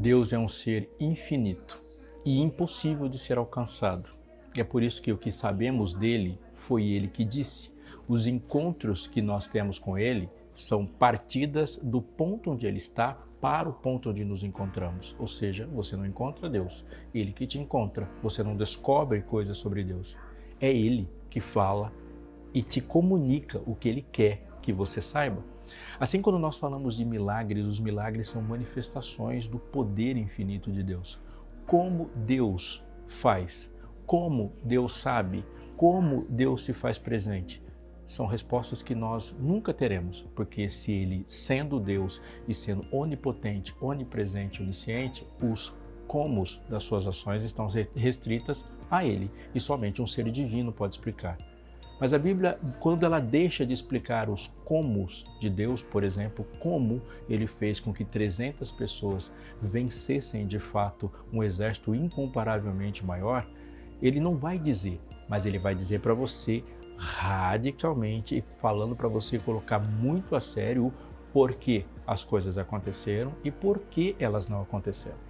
Deus é um ser infinito e impossível de ser alcançado. É por isso que o que sabemos dele foi ele que disse. Os encontros que nós temos com ele são partidas do ponto onde ele está para o ponto onde nos encontramos. Ou seja, você não encontra Deus, ele que te encontra. Você não descobre coisas sobre Deus. É ele que fala e te comunica o que ele quer que você saiba. Assim, quando nós falamos de milagres, os milagres são manifestações do poder infinito de Deus. Como Deus faz, como Deus sabe, como Deus se faz presente, são respostas que nós nunca teremos, porque se Ele, sendo Deus e sendo onipotente, onipresente, onisciente, os comos das suas ações estão restritas a Ele, e somente um ser divino pode explicar. Mas a Bíblia, quando ela deixa de explicar os comos de Deus, por exemplo, como ele fez com que 300 pessoas vencessem de fato um exército incomparavelmente maior, ele não vai dizer, mas ele vai dizer para você radicalmente, falando para você colocar muito a sério o porquê as coisas aconteceram e por que elas não aconteceram.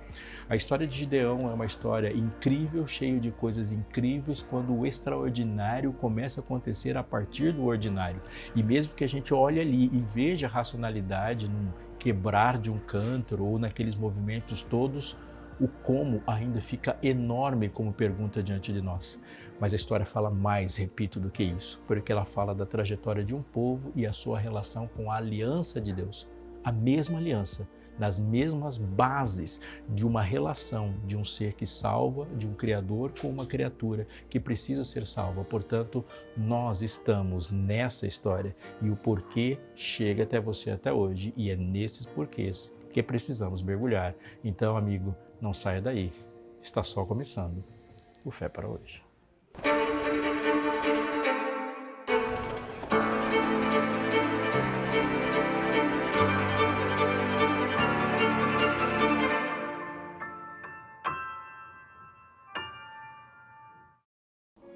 A história de Gideão é uma história incrível, cheia de coisas incríveis, quando o extraordinário começa a acontecer a partir do ordinário. E mesmo que a gente olhe ali e veja a racionalidade num quebrar de um cântaro ou naqueles movimentos todos, o como ainda fica enorme como pergunta diante de nós. Mas a história fala mais, repito, do que isso, porque ela fala da trajetória de um povo e a sua relação com a aliança de Deus. A mesma aliança, nas mesmas bases de uma relação de um ser que salva, de um criador com uma criatura que precisa ser salva. Portanto, nós estamos nessa história e o porquê chega até você até hoje, e é nesses porquês que precisamos mergulhar. Então, amigo, não saia daí. Está só começando o Fé para Hoje.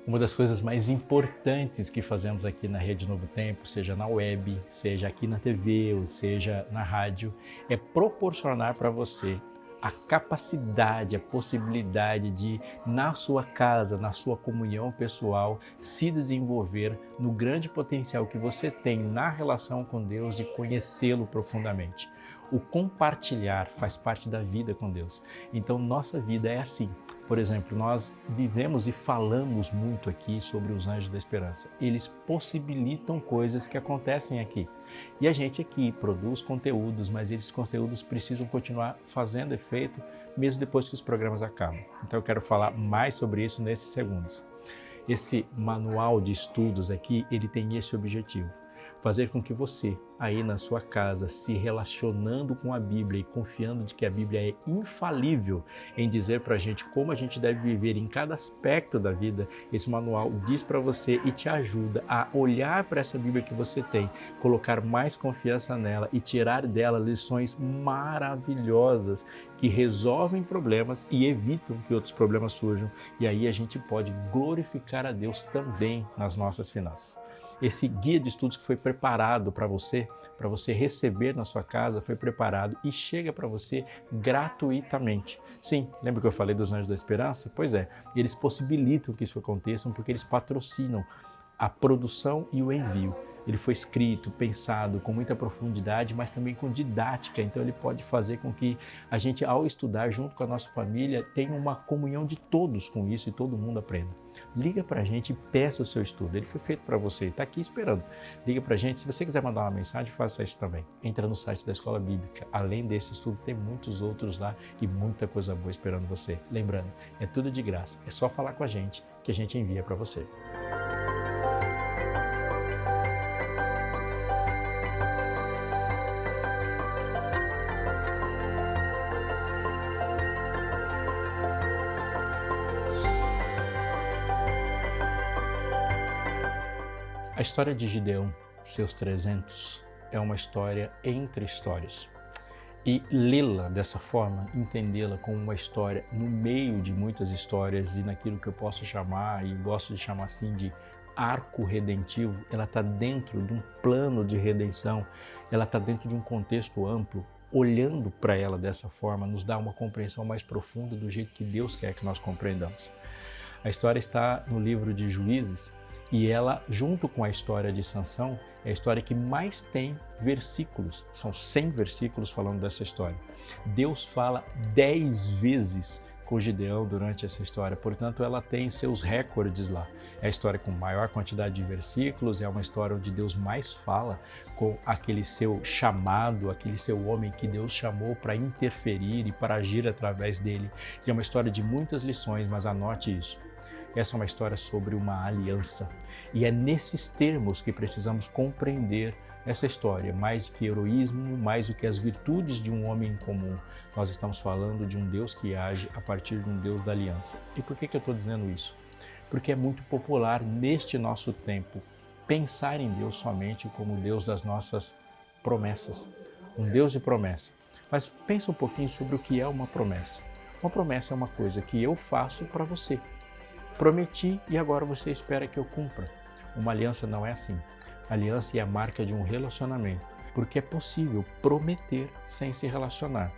Uma das coisas mais importantes que fazemos aqui na Rede Novo Tempo, seja na web, seja aqui na TV, ou seja na rádio, é proporcionar para você a capacidade, a possibilidade de, na sua casa, na sua comunhão pessoal, se desenvolver no grande potencial que você tem na relação com Deus de conhecê-lo profundamente. O compartilhar faz parte da vida com Deus. Então, nossa vida é assim. Por exemplo, nós vivemos e falamos muito aqui sobre os anjos da esperança. Eles possibilitam coisas que acontecem aqui. E a gente aqui produz conteúdos, mas esses conteúdos precisam continuar fazendo efeito mesmo depois que os programas acabam. Então eu quero falar mais sobre isso nesses segundos. Esse manual de estudos aqui, ele tem esse objetivo. Fazer com que você, aí na sua casa, se relacionando com a Bíblia e confiando de que a Bíblia é infalível em dizer para a gente como a gente deve viver em cada aspecto da vida, esse manual diz para você e te ajuda a olhar para essa Bíblia que você tem, colocar mais confiança nela e tirar dela lições maravilhosas que resolvem problemas e evitam que outros problemas surjam. E aí a gente pode glorificar a Deus também nas nossas finanças. Esse guia de estudos que foi preparado para você receber na sua casa, foi preparado e chega para você gratuitamente. Sim, lembra que eu falei dos Anjos da Esperança? Pois é, eles possibilitam que isso aconteça porque eles patrocinam a produção e o envio. Ele foi escrito, pensado com muita profundidade, mas também com didática, então ele pode fazer com que a gente, ao estudar junto com a nossa família, tenha uma comunhão de todos com isso e todo mundo aprenda. Liga pra gente e peça o seu estudo, ele foi feito para você, está aqui esperando. Liga pra gente, se você quiser mandar uma mensagem, faça isso também. Entra no site da Escola Bíblica, além desse estudo tem muitos outros lá e muita coisa boa esperando você. Lembrando, é tudo de graça, é só falar com a gente que a gente envia para você. A história de Gideão, seus 300, é uma história entre histórias. E lê-la dessa forma, entendê-la como uma história no meio de muitas histórias e naquilo que eu posso chamar, e gosto de chamar assim, de arco redentivo, ela está dentro de um plano de redenção, ela está dentro de um contexto amplo, olhando para ela dessa forma, nos dá uma compreensão mais profunda do jeito que Deus quer que nós compreendamos. A história está no livro de Juízes e ela, junto com a história de Sansão, é a história que mais tem versículos. São 100 versículos falando dessa história. Deus fala 10 vezes com Gideão durante essa história, portanto ela tem seus recordes lá. É a história com maior quantidade de versículos, é uma história onde Deus mais fala com aquele seu chamado, aquele seu homem que Deus chamou para interferir e para agir através dele. E é uma história de muitas lições, mas anote isso. Essa é uma história sobre uma aliança. E é nesses termos que precisamos compreender essa história. Mais do que heroísmo, mais do que as virtudes de um homem comum. Nós estamos falando de um Deus que age a partir de um Deus da aliança. E por que eu estou dizendo isso? Porque é muito popular neste nosso tempo pensar em Deus somente como Deus das nossas promessas. Um Deus de promessa. Mas pensa um pouquinho sobre o que é uma promessa. Uma promessa é uma coisa que eu faço para você. Prometi e agora você espera que eu cumpra. Uma aliança não é assim. A aliança é a marca de um relacionamento, porque é possível prometer sem se relacionar.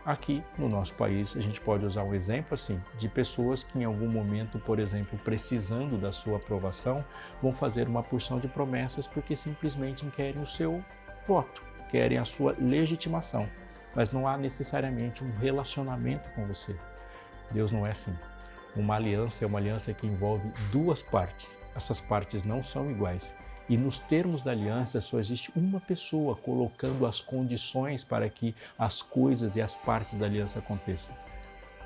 Aqui no nosso país a gente pode usar um exemplo assim, de pessoas que em algum momento, por exemplo, precisando da sua aprovação, vão fazer uma porção de promessas porque simplesmente querem o seu voto, querem a sua legitimação, mas não há necessariamente um relacionamento com você. Deus não é assim. Uma aliança é uma aliança que envolve duas partes. Essas partes não são iguais. E nos termos da aliança só existe uma pessoa colocando as condições para que as coisas e as partes da aliança aconteçam.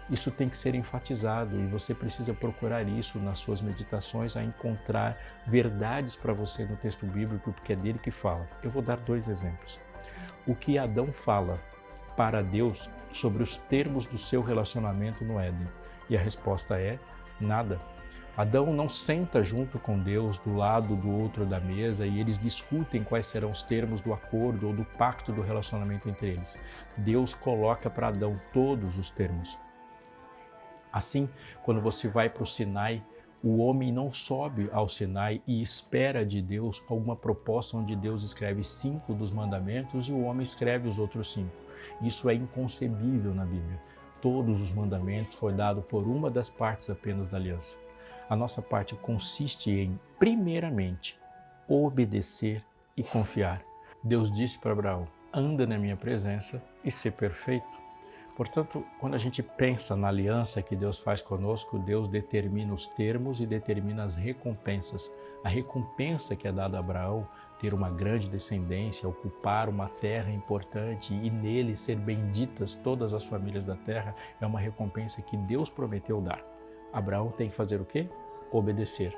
Isso tem que ser enfatizado e você precisa procurar isso nas suas meditações, a encontrar verdades para você no texto bíblico, porque é dele que fala. Eu vou dar 2 exemplos. O que Adão fala para Deus sobre os termos do seu relacionamento no Éden. E a resposta é nada. Adão não senta junto com Deus do lado do outro da mesa e eles discutem quais serão os termos do acordo ou do pacto do relacionamento entre eles. Deus coloca para Adão todos os termos. Assim, quando você vai para o Sinai, o homem não sobe ao Sinai e espera de Deus alguma proposta onde Deus escreve 5 dos mandamentos e o homem escreve os outros 5. Isso é inconcebível na Bíblia. Todos os mandamentos foram dados por uma das partes apenas da aliança. A nossa parte consiste em, primeiramente, obedecer e confiar. Deus disse para Abraão, anda na minha presença e ser perfeito. Portanto, quando a gente pensa na aliança que Deus faz conosco, Deus determina os termos e determina as recompensas. A recompensa que é dada a Abraão, ter uma grande descendência, ocupar uma terra importante e nele ser benditas todas as famílias da terra, é uma recompensa que Deus prometeu dar. Abraão tem que fazer o quê? Obedecer.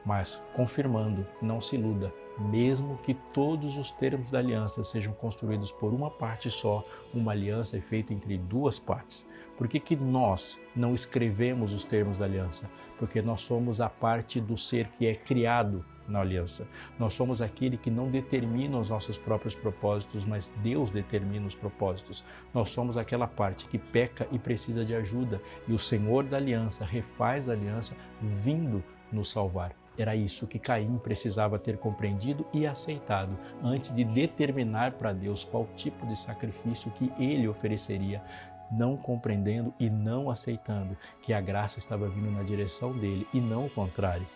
Mas, confirmando, não se iluda, mesmo que todos os termos da aliança sejam construídos por uma parte só, uma aliança é feita entre 2 partes. Por que nós não escrevemos os termos da aliança? Porque nós somos a parte do ser que é criado na aliança. Nós somos aquele que não determina os nossos próprios propósitos, mas Deus determina os propósitos. Nós somos aquela parte que peca e precisa de ajuda, e o Senhor da aliança refaz a aliança vindo nos salvar. Era isso que Caim precisava ter compreendido e aceitado antes de determinar para Deus qual tipo de sacrifício que ele ofereceria, não compreendendo e não aceitando que a graça estava vindo na direção dele e não o contrário.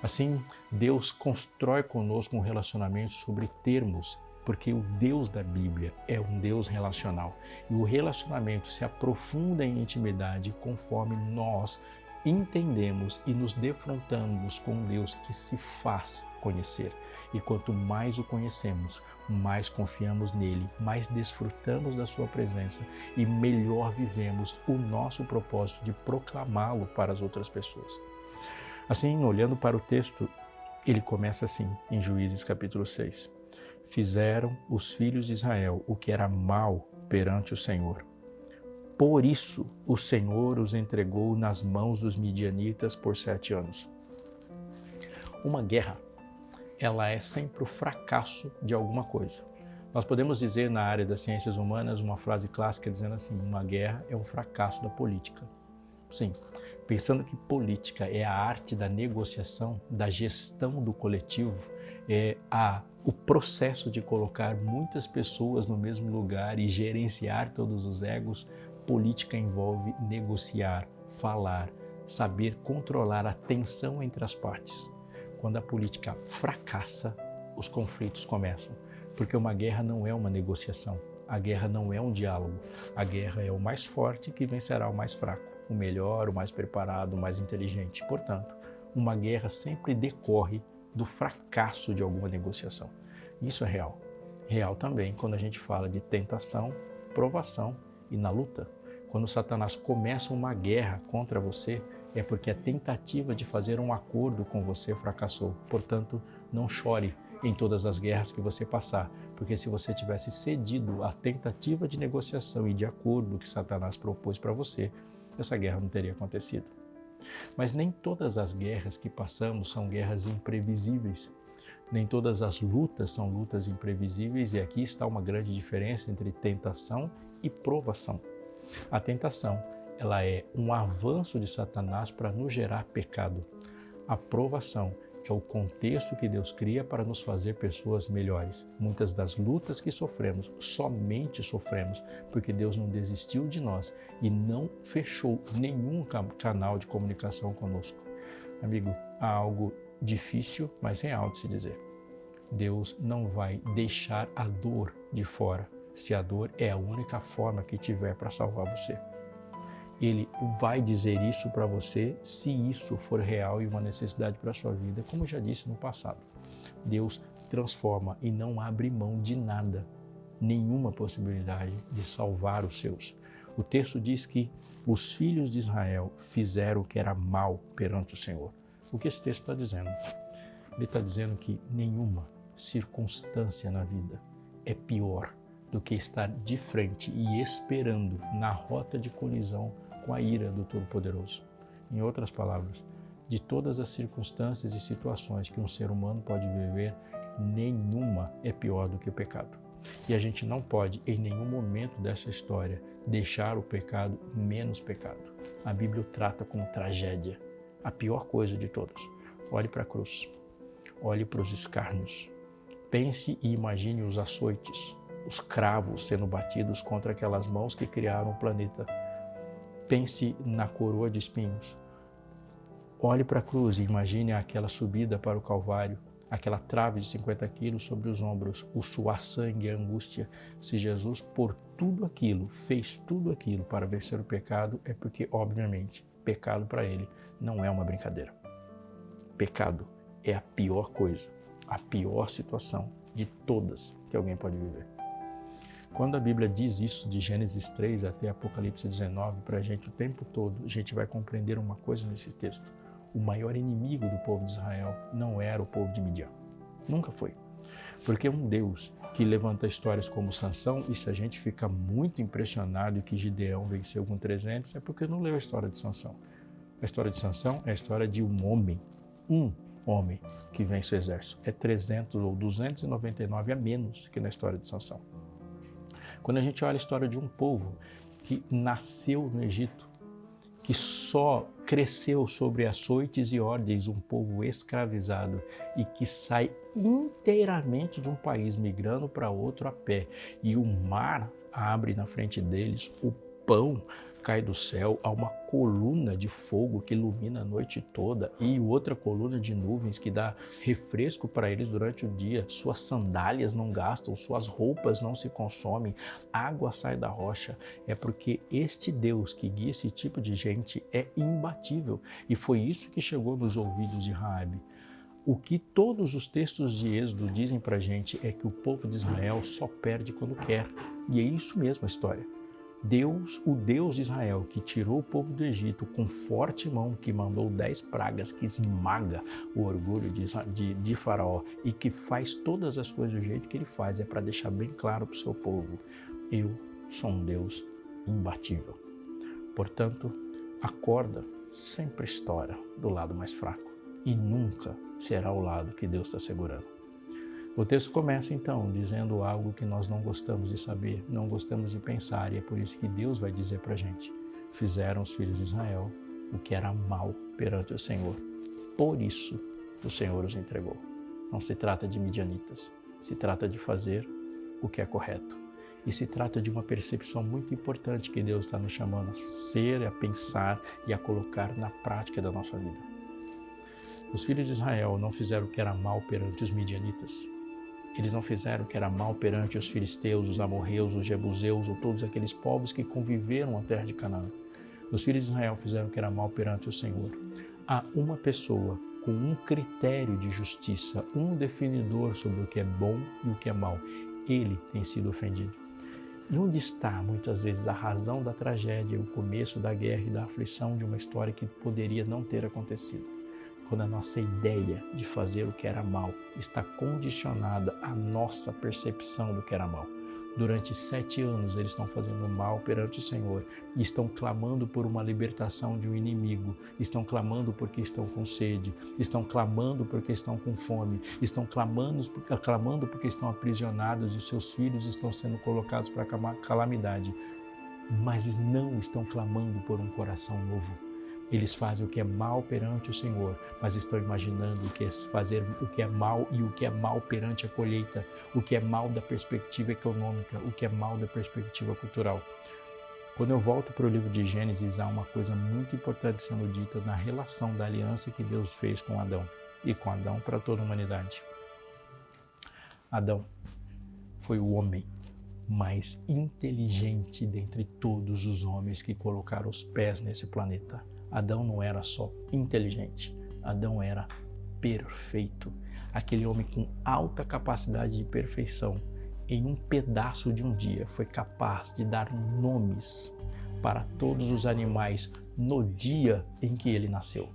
Assim, Deus constrói conosco um relacionamento sobre termos, porque o Deus da Bíblia é um Deus relacional. E o relacionamento se aprofunda em intimidade conforme nós entendemos e nos defrontamos com um Deus que se faz conhecer. E quanto mais o conhecemos, mais confiamos nele, mais desfrutamos da sua presença e melhor vivemos o nosso propósito de proclamá-lo para as outras pessoas. Assim, olhando para o texto, ele começa assim, em Juízes capítulo 6. Fizeram os filhos de Israel o que era mal perante o Senhor. Por isso, o Senhor os entregou nas mãos dos midianitas por 7 anos. Uma guerra, ela é sempre o fracasso de alguma coisa. Nós podemos dizer na área das ciências humanas uma frase clássica dizendo assim, uma guerra é um fracasso da política. Sim, pensando que política é a arte da negociação, da gestão do coletivo, o processo de colocar muitas pessoas no mesmo lugar e gerenciar todos os egos. Política envolve negociar, falar, saber controlar a tensão entre as partes. Quando a política fracassa, os conflitos começam, porque uma guerra não é uma negociação, a guerra não é um diálogo, a guerra é o mais forte que vencerá o mais fraco, o melhor, o mais preparado, o mais inteligente. Portanto, uma guerra sempre decorre do fracasso de alguma negociação. Isso é real. Real também quando a gente fala de tentação, provação e na luta. Quando Satanás começa uma guerra contra você, é porque a tentativa de fazer um acordo com você fracassou. Portanto, não chore em todas as guerras que você passar, porque se você tivesse cedido à tentativa de negociação e de acordo que Satanás propôs para você, essa guerra não teria acontecido. Mas nem todas as guerras que passamos são guerras imprevisíveis. Nem todas as lutas são lutas imprevisíveis, e aqui está uma grande diferença entre tentação e provação. A tentação, ela é um avanço de Satanás para nos gerar pecado. A provação é o contexto que Deus cria para nos fazer pessoas melhores. Muitas das lutas que sofremos, somente sofremos, porque Deus não desistiu de nós e não fechou nenhum canal de comunicação conosco. Amigo, há algo difícil, mas real de se dizer. Deus não vai deixar a dor de fora, se a dor é a única forma que tiver para salvar você. Ele vai dizer isso para você se isso for real e uma necessidade para a sua vida, como eu já disse no passado. Deus transforma e não abre mão de nada, nenhuma possibilidade de salvar os seus. O texto diz que os filhos de Israel fizeram o que era mal perante o Senhor. O que esse texto está dizendo? Ele está dizendo que nenhuma circunstância na vida é pior do que estar de frente e esperando na rota de colisão com a ira do Todo-Poderoso. Em outras palavras, de todas as circunstâncias e situações que um ser humano pode viver, nenhuma é pior do que o pecado. E a gente não pode, em nenhum momento dessa história, deixar o pecado menos pecado. A Bíblia o trata como tragédia, a pior coisa de todas. Olhe para a cruz, olhe para os escárnios, pense e imagine os açoites, os cravos sendo batidos contra aquelas mãos que criaram o planeta. Pense na coroa de espinhos. Olhe para a cruz e imagine aquela subida para o Calvário, aquela trave de 50 quilos sobre os ombros, o suar sangue, a angústia. Se Jesus, por tudo aquilo, fez tudo aquilo para vencer o pecado, é porque, obviamente, pecado para ele não é uma brincadeira. Pecado é a pior coisa, a pior situação de todas que alguém pode viver. Quando a Bíblia diz isso de Gênesis 3 até Apocalipse 19 para a gente o tempo todo, a gente vai compreender uma coisa nesse texto. O maior inimigo do povo de Israel não era o povo de Midian. Nunca foi. Porque um Deus que levanta histórias como Sansão, e se a gente fica muito impressionado que Gideão venceu com 300, é porque não leu a história de Sansão. A história de Sansão é a história de um homem que vence o exército. É 300 ou 299 a menos que na história de Sansão. Quando a gente olha a história de um povo que nasceu no Egito, que só cresceu sobre açoites e ordens, um povo escravizado e que sai inteiramente de um país migrando para outro a pé, e o mar abre na frente deles, o pão cai do céu, há uma coluna de fogo que ilumina a noite toda e outra coluna de nuvens que dá refresco para eles durante o dia. Suas sandálias não gastam, suas roupas não se consomem, água sai da rocha. É porque este Deus que guia esse tipo de gente é imbatível, e foi isso que chegou nos ouvidos de Raabe. O que todos os textos de Êxodo dizem para a gente é que o povo de Israel só perde quando quer, e é isso mesmo a história. Deus, o Deus de Israel, que tirou o povo do Egito com forte mão, que mandou 10 pragas, que esmaga o orgulho de Faraó e que faz todas as coisas do jeito que ele faz, é para deixar bem claro para o seu povo: eu sou um Deus imbatível. Portanto, a corda sempre estoura do lado mais fraco e nunca será o lado que Deus está segurando. O texto começa então dizendo algo que nós não gostamos de saber, não gostamos de pensar, e é por isso que Deus vai dizer para a gente: fizeram os filhos de Israel o que era mal perante o Senhor, por isso o Senhor os entregou. Não se trata de midianitas, se trata de fazer o que é correto. E se trata de uma percepção muito importante que Deus está nos chamando a ser, a pensar e a colocar na prática da nossa vida. Os filhos de Israel não fizeram o que era mal perante os midianitas. Eles não fizeram o que era mal perante os filisteus, os amorreus, os jebuseus ou todos aqueles povos que conviveram na terra de Canaã. Os filhos de Israel fizeram o que era mal perante o Senhor. Há uma pessoa com um critério de justiça, um definidor sobre o que é bom e o que é mal. Ele tem sido ofendido. E onde está, muitas vezes, a razão da tragédia, o começo da guerra e da aflição de uma história que poderia não ter acontecido? Quando a nossa ideia de fazer o que era mal está condicionada à nossa percepção do que era mal. Durante 7 anos eles estão fazendo mal perante o Senhor e estão clamando por uma libertação de um inimigo, estão clamando porque estão com sede, estão clamando porque estão com fome, estão clamando porque estão aprisionados e os seus filhos estão sendo colocados para a calamidade, mas não estão clamando por um coração novo. Eles fazem o que é mal perante o Senhor, mas estão imaginando o que é fazer o que é mal e o que é mal perante a colheita, o que é mal da perspectiva econômica, o que é mal da perspectiva cultural. Quando eu volto para o livro de Gênesis, há uma coisa muito importante sendo dita na relação da aliança que Deus fez com Adão e com Adão para toda a humanidade. Adão foi o homem mais inteligente dentre todos os homens que colocaram os pés nesse planeta. Adão não era só inteligente, Adão era perfeito. Aquele homem com alta capacidade de perfeição, em um pedaço de um dia, foi capaz de dar nomes para todos os animais no dia em que ele nasceu.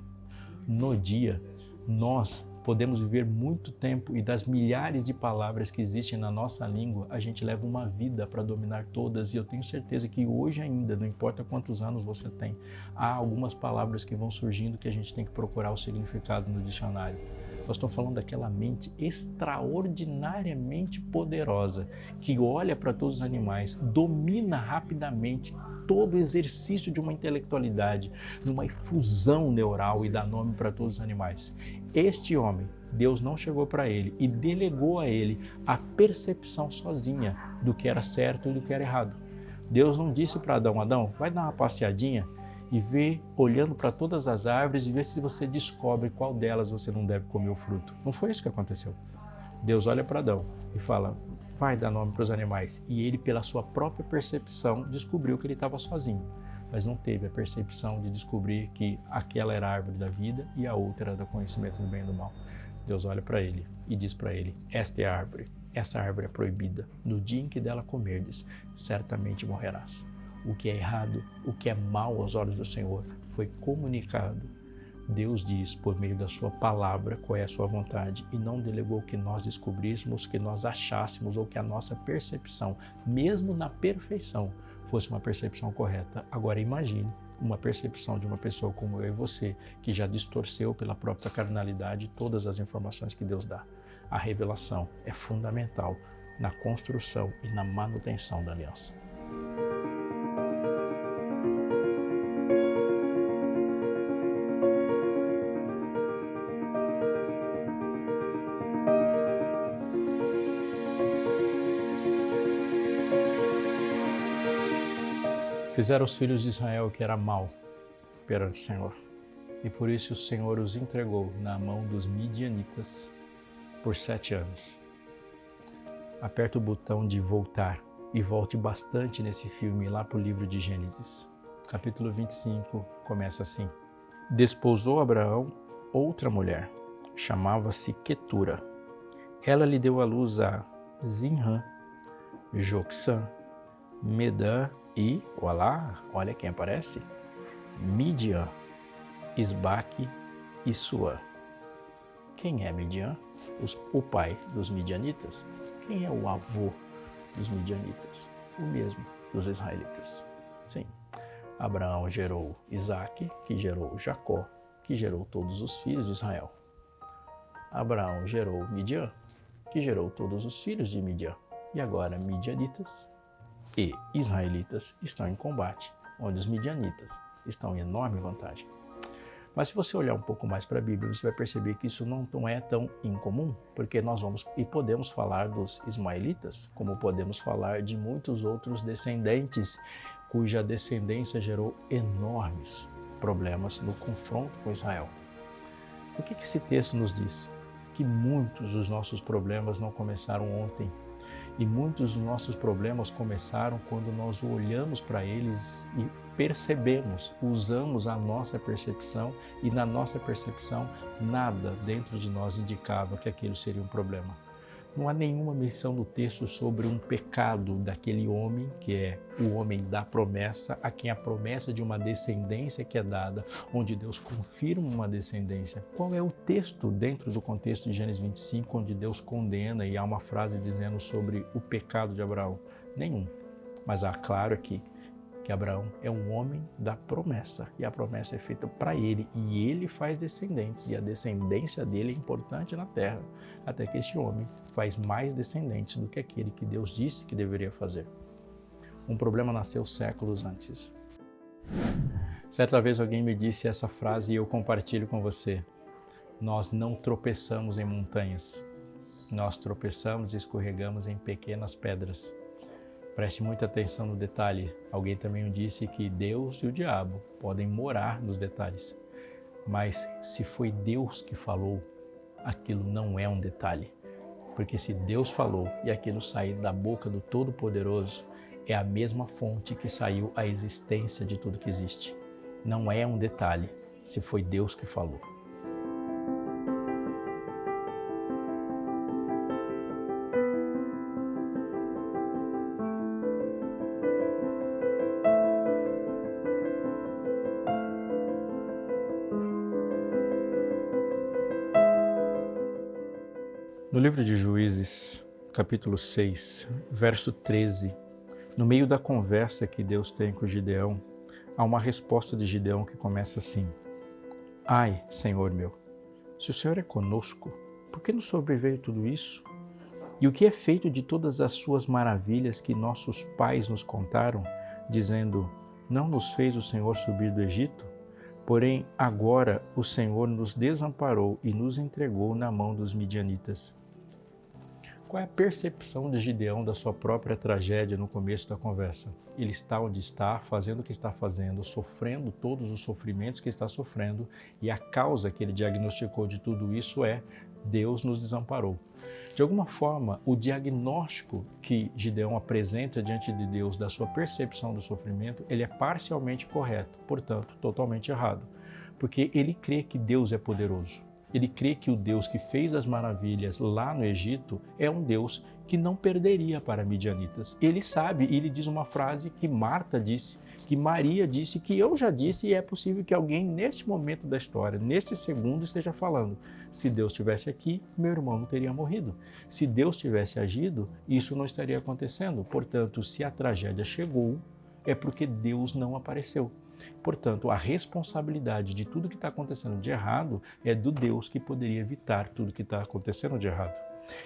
No dia, nós podemos viver muito tempo e das milhares de palavras que existem na nossa língua, a gente leva uma vida para dominar todas e eu tenho certeza que hoje ainda, não importa quantos anos você tem, há algumas palavras que vão surgindo que a gente tem que procurar o significado no dicionário. Eu estou falando daquela mente extraordinariamente poderosa que olha para todos os animais, domina rapidamente todo o exercício de uma intelectualidade, numa efusão neural e dá nome para todos os animais. Este homem, Deus não chegou para ele e delegou a ele a percepção sozinha do que era certo e do que era errado. Deus não disse para Adão, Adão, vai dar uma passeadinha e vê, olhando para todas as árvores e vê se você descobre qual delas você não deve comer o fruto. Não foi isso que aconteceu. Deus olha para Adão e fala, vai dar nome para os animais. E ele, pela sua própria percepção, descobriu que ele estava sozinho. Mas não teve a percepção de descobrir que aquela era a árvore da vida e a outra era do conhecimento do bem e do mal. Deus olha para ele e diz para ele, esta é a árvore, essa árvore é proibida. No dia em que dela comerdes, certamente morrerás. O que é errado, o que é mal aos olhos do Senhor, foi comunicado. Deus diz, por meio da sua palavra, qual é a sua vontade e não delegou que nós descobríssemos, que nós achássemos ou que a nossa percepção, mesmo na perfeição, fosse uma percepção correta. Agora imagine uma percepção de uma pessoa como eu e você, que já distorceu pela própria carnalidade todas as informações que Deus dá. A revelação é fundamental na construção e na manutenção da aliança. Fizeram os filhos de Israel o que era mal perante o Senhor. E por isso o Senhor os entregou na mão dos midianitas por 7 anos. Aperta o botão de voltar e volte bastante nesse filme lá para o livro de Gênesis. Capítulo 25 começa assim. Desposou Abraão outra mulher, chamava-se Quetura. Ela lhe deu à luz a Zinrã, Joksã, Medã e, olha quem aparece, Midian, Isbaque e Suã. Quem é Midian? O pai dos midianitas. Quem é o avô dos midianitas? O mesmo dos israelitas. Sim, Abraão gerou Isaque, que gerou Jacó, que gerou todos os filhos de Israel. Abraão gerou Midian, que gerou todos os filhos de Midian. E agora midianitas e israelitas estão em combate, onde os midianitas estão em enorme vantagem. Mas se você olhar um pouco mais para a Bíblia, você vai perceber que isso não é tão incomum, porque nós vamos e podemos falar dos ismaelitas, como podemos falar de muitos outros descendentes, cuja descendência gerou enormes problemas no confronto com Israel. O que esse texto nos diz? Que muitos dos nossos problemas não começaram ontem, e muitos dos nossos problemas começaram quando nós olhamos para eles e percebemos, usamos a nossa percepção, e na nossa percepção nada dentro de nós indicava que aquilo seria um problema. Não há nenhuma menção no texto sobre um pecado daquele homem, que é o homem da promessa, a quem a promessa de uma descendência que é dada, onde Deus confirma uma descendência. Qual é o texto dentro do contexto de Gênesis 25, onde Deus condena e há uma frase dizendo sobre o pecado de Abraão? Nenhum. Mas há claro aqui que Abraão é um homem da promessa, e a promessa é feita para ele, e ele faz descendentes, e a descendência dele é importante na terra, até que este homem faz mais descendentes do que aquele que Deus disse que deveria fazer. Um problema nasceu séculos antes. Certa vez alguém me disse essa frase e eu compartilho com você: nós não tropeçamos em montanhas, nós tropeçamos e escorregamos em pequenas pedras. Preste muita atenção no detalhe. Alguém também disse que Deus e o diabo podem morar nos detalhes. Mas se foi Deus que falou, aquilo não é um detalhe. Porque se Deus falou e aquilo sair da boca do Todo-Poderoso, é a mesma fonte que saiu a existência de tudo que existe. Não é um detalhe, se foi Deus que falou. No livro de Juízes, capítulo 6, verso 13, no meio da conversa que Deus tem com Gideão, há uma resposta de Gideão que começa assim: Ai, Senhor meu, se o Senhor é conosco, por que nos sobreveio tudo isso? E o que é feito de todas as suas maravilhas que nossos pais nos contaram, dizendo, não nos fez o Senhor subir do Egito? Porém, agora o Senhor nos desamparou e nos entregou na mão dos midianitas. Qual é a percepção de Gideão da sua própria tragédia no começo da conversa? Ele está onde está, fazendo o que está fazendo, sofrendo todos os sofrimentos que está sofrendo, e a causa que ele diagnosticou de tudo isso é: Deus nos desamparou. De alguma forma, o diagnóstico que Gideão apresenta diante de Deus da sua percepção do sofrimento, ele é parcialmente correto, portanto, totalmente errado. Porque ele crê que Deus é poderoso. Ele crê que o Deus que fez as maravilhas lá no Egito é um Deus que não perderia para midianitas. Ele sabe, e ele diz uma frase que Marta disse, que Maria disse, que eu já disse, e é possível que alguém neste momento da história, neste segundo, esteja falando: se Deus estivesse aqui, meu irmão não teria morrido. Se Deus tivesse agido, isso não estaria acontecendo. Portanto, se a tragédia chegou, é porque Deus não apareceu. Portanto, a responsabilidade de tudo que está acontecendo de errado é do Deus que poderia evitar tudo que está acontecendo de errado.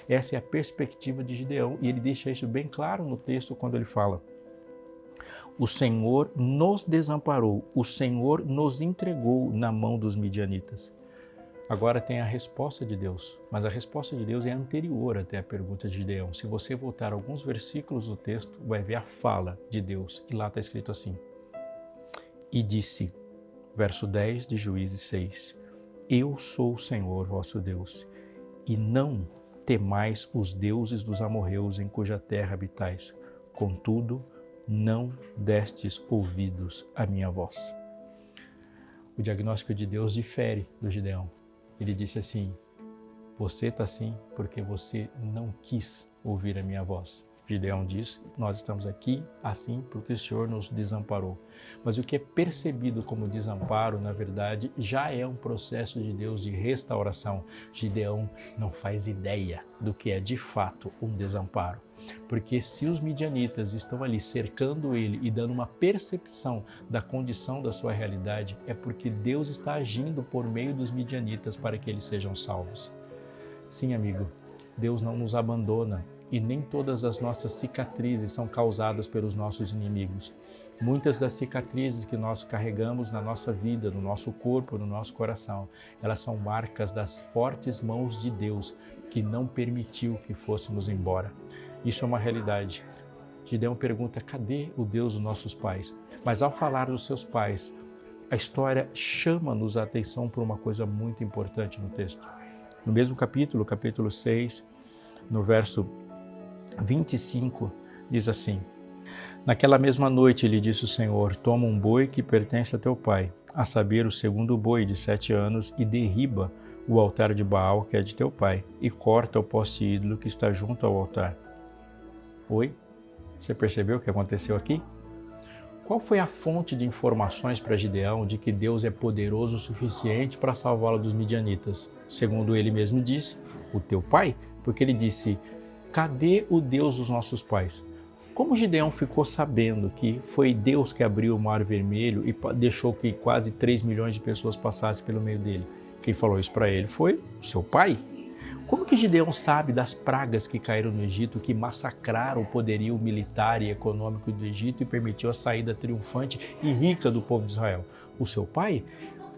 Essa é a perspectiva de Gideão, e ele deixa isso bem claro no texto quando ele fala: o Senhor nos desamparou, o Senhor nos entregou na mão dos midianitas. Agora tem a resposta de Deus, mas a resposta de Deus é anterior até a pergunta de Gideão. Se você voltar alguns versículos do texto, vai ver a fala de Deus, e lá está escrito assim: e disse, verso 10 de Juízes 6, eu sou o Senhor vosso Deus, e não temais os deuses dos amorreus em cuja terra habitais, contudo, não destes ouvidos à minha voz. O diagnóstico de Deus difere do Gideão. Ele disse assim: você está assim porque você não quis ouvir a minha voz. Gideão diz: nós estamos aqui assim porque o Senhor nos desamparou. Mas o que é percebido como desamparo, na verdade, já é um processo de Deus de restauração. Gideão não faz ideia do que é de fato um desamparo. Porque se os midianitas estão ali cercando ele e dando uma percepção da condição da sua realidade, é porque Deus está agindo por meio dos midianitas para que eles sejam salvos. Sim, amigo, Deus não nos abandona E nem todas as nossas cicatrizes são causadas pelos nossos inimigos. Muitas das cicatrizes que nós carregamos na nossa vida, no nosso corpo, no nosso coração, elas são marcas das fortes mãos de Deus que não permitiu que fôssemos embora. Isso é uma realidade. Gideão pergunta, cadê o Deus dos nossos pais? Mas ao falar dos seus pais, a história chama-nos a atenção por uma coisa muito importante no texto. No mesmo capítulo, capítulo 6, no verso 25, diz assim: naquela mesma noite lhe disse o Senhor, toma um boi que pertence a teu pai, a saber, o segundo boi de 7 anos, e derriba o altar de Baal, que é de teu pai, e corta o poste ídolo que está junto ao altar. Oi? Você percebeu o que aconteceu aqui? Qual foi a fonte de informações para Gideão de que Deus é poderoso o suficiente para salvá-lo dos midianitas? Segundo ele mesmo disse, o teu pai, porque ele disse, cadê o Deus dos nossos pais? Como Gideão ficou sabendo que foi Deus que abriu o Mar Vermelho e deixou que quase 3 milhões de pessoas passassem pelo meio dele? Quem falou isso para ele foi o seu pai. Como que Gideão sabe das pragas que caíram no Egito, que massacraram o poderio militar e econômico do Egito e permitiu a saída triunfante e rica do povo de Israel? O seu pai?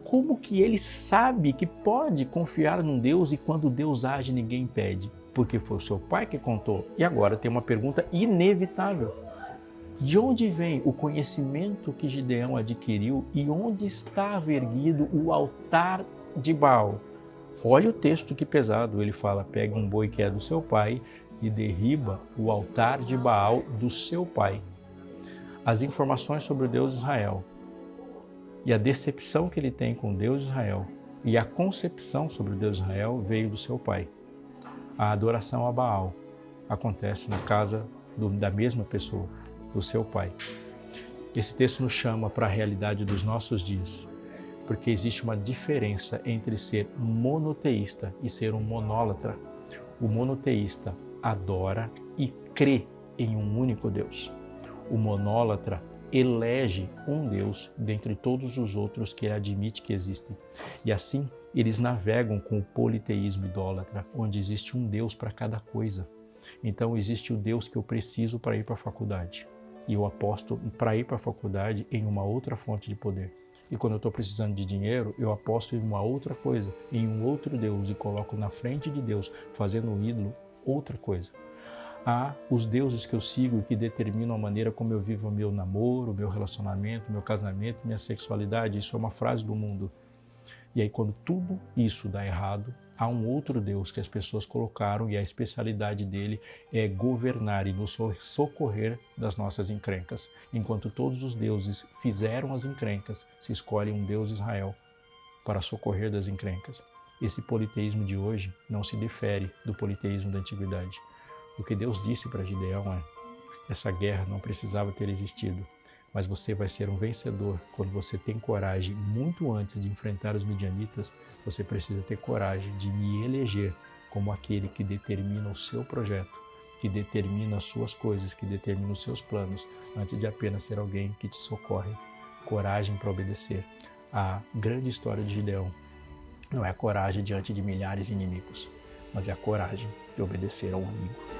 Como que ele sabe que pode confiar num Deus e quando Deus age ninguém impede? Porque foi o seu pai que contou. E agora tem uma pergunta inevitável. De onde vem o conhecimento que Gideão adquiriu e onde estava erguido o altar de Baal? Olha o texto que pesado, ele fala, pega um boi que é do seu pai e derriba o altar de Baal do seu pai. As informações sobre o Deus de Israel e a decepção que ele tem com o Deus de Israel e a concepção sobre o Deus de Israel veio do seu pai. A adoração a Baal acontece na casa da mesma pessoa, do seu pai. Esse texto nos chama para a realidade dos nossos dias. Porque existe uma diferença entre ser monoteísta e ser um monólatra. O monoteísta adora e crê em um único Deus. O monólatra elege um Deus dentre todos os outros que ele admite que existem. E assim, eles navegam com o politeísmo idólatra, onde existe um Deus para cada coisa. Então, existe o Deus que eu preciso para ir para a faculdade. E eu aposto para ir para a faculdade em uma outra fonte de poder. E quando eu estou precisando de dinheiro, eu aposto em uma outra coisa, em um outro Deus e coloco na frente de Deus, fazendo um ídolo, outra coisa. Há os deuses que eu sigo que determinam a maneira como eu vivo o meu namoro, o meu relacionamento, o meu casamento, minha sexualidade. Isso é uma frase do mundo. E aí quando tudo isso dá errado, há um outro Deus que as pessoas colocaram e a especialidade dele é governar e nos socorrer das nossas encrencas. Enquanto todos os deuses fizeram as encrencas, se escolhe um Deus Israel para socorrer das encrencas. Esse politeísmo de hoje não se difere do politeísmo da antiguidade. O que Deus disse para Gideão é: essa guerra não precisava ter existido. Mas você vai ser um vencedor quando você tem coragem, muito antes de enfrentar os midianitas, você precisa ter coragem de me eleger como aquele que determina o seu projeto, que determina as suas coisas, que determina os seus planos, antes de apenas ser alguém que te socorre. Coragem para obedecer. A grande história de Gideão não é a coragem diante de milhares de inimigos, mas é a coragem de obedecer a um amigo.